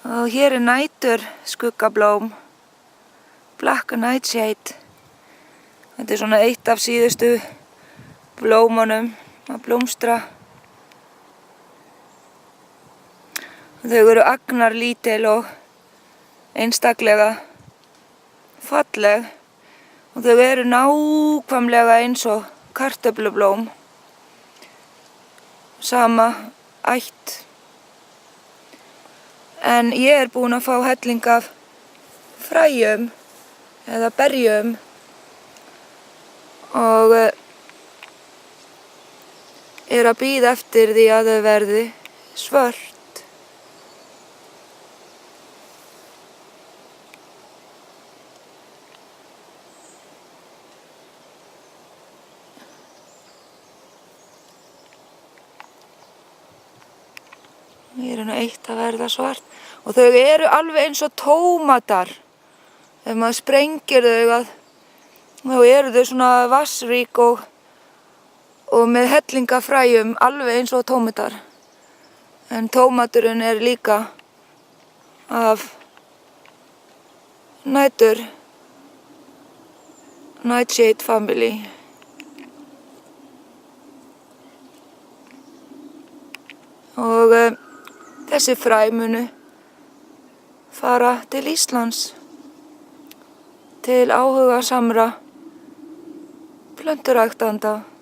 Og hér nætur skuggablóm, Black Nightshade. Þetta svona eitt af síðustu blómunum að blómstra. Þau eru agnarlítil og einstaklega falleg og þau eru nákvæmlega eins og kartöflublóm, sama ætt. En ég búin að fá helling af fræjum eða berjum og að bíða eftir því að þau verði svört. Ég eru eitt að verða svart og þau eru alveg eins og tómatar. Ef maður sprengir þau þá eru þau svona vatnsrík og með hellinga fræjum alveg eins og tómatar. En tómaturinn er líka af Nightshade family. Og þessi fræ munu fara til Íslands til áhugasamra plönturæktanda.